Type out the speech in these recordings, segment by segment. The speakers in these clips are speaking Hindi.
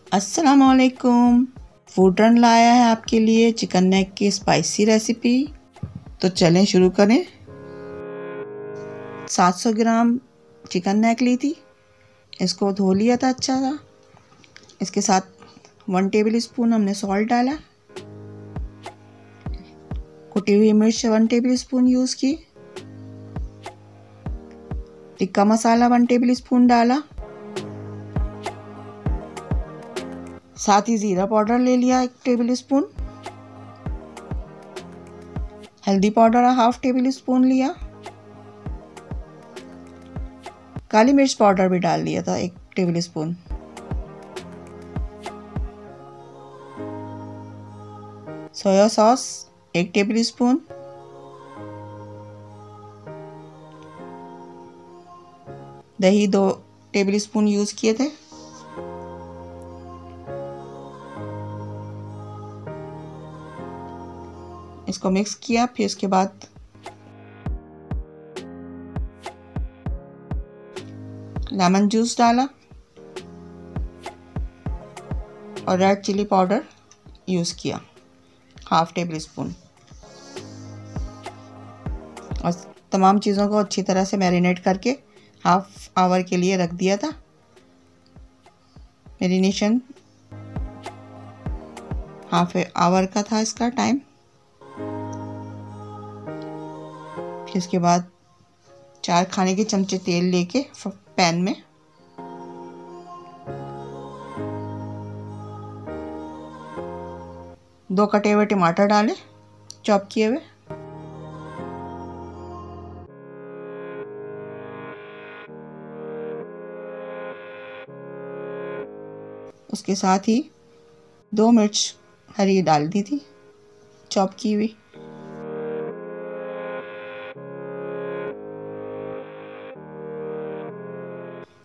अस्सलामुअलैकुम। फूड रन लाया है आपके लिए चिकन नेक की स्पाइसी रेसिपी। तो चलें शुरू करें। 700 ग्राम चिकन नेक ली थी, इसको धो लिया था अच्छा सा। इसके साथ 1 टेबल स्पून हमने सॉल्ट डाला, कुटी हुई मिर्च 1 टेबल स्पून यूज़ की, टिक्का मसाला 1 टेबल स्पून डाला, साथ ही ज़ीरा पाउडर ले लिया 1 टेबल स्पून, हल्दी पाउडर 1/2 टेबल स्पून लिया, काली मिर्च पाउडर भी डाल दिया था 1 table spoon, soya sauce 1 table spoon, दही 2 टेबल स्पून यूज़ किए थे, इसको मिक्स किया। फिर इसके बाद लेमन जूस डाला और रेड चिली पाउडर यूज़ किया 1/2 टेबल स्पून, और तमाम चीज़ों को अच्छी तरह से मैरिनेट करके 1/2 आवर के लिए रख दिया था। मैरिनेशन 1/2 आवर का था इसका टाइम। फिर इसके बाद 4 खाने के चमचे तेल लेके पैन में दो कटे हुए टमाटर डाले चॉप किए हुए, उसके साथ ही 2 मिर्च हरी डाल दी थी चॉप की हुई,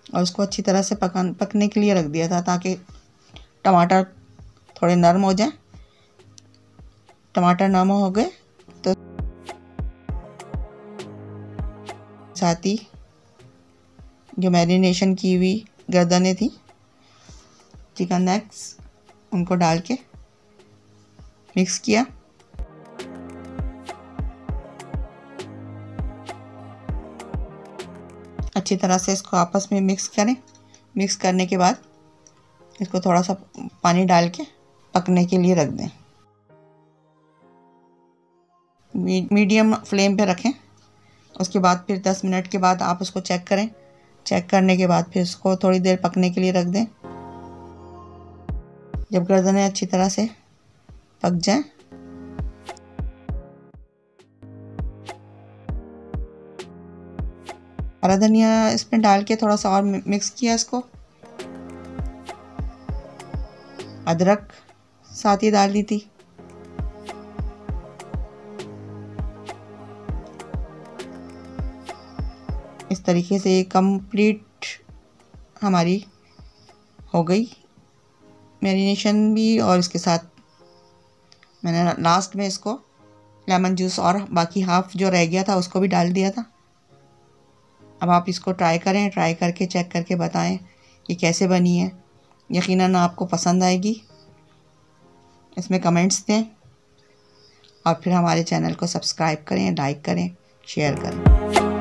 और उसको अच्छी तरह से पकने के लिए रख दिया था ताकि टमाटर थोड़े नरम हो जाए। टमाटर नरम हो गए तो साथ ही जो मैरिनेशन की हुई गर्दनें थी चिकन नेक्स, उनको डाल के मिक्स किया। अच्छी तरह से इसको आपस में मिक्स करें। मिक्स करने के बाद इसको थोड़ा सा पानी डाल के पकने के लिए रख दें। मीडियम फ्लेम पे रखें। उसके बाद फिर 10 मिनट के बाद आप उसको चेक करें। चेक करने के बाद फिर इसको थोड़ी देर पकने के लिए रख दें। जब गर्दनें अच्छी तरह से पक जाएं, हरा धनिया इसमें डाल के थोड़ा सा और मिक्स किया इसको। अदरक साथ ही डाल दी थी। इस तरीके से कंप्लीट हमारी हो गई मैरिनेशन भी, और इसके साथ मैंने लास्ट में इसको लेमन जूस और बाकी हाफ जो रह गया था उसको भी डाल दिया था। अब आप इसको ट्राई करें, ट्राई करके चेक करके बताएं ये कैसे बनी है। यकीनन आपको पसंद आएगी। इसमें कमेंट्स दें और फिर हमारे चैनल को सब्सक्राइब करें, लाइक करें, शेयर करें।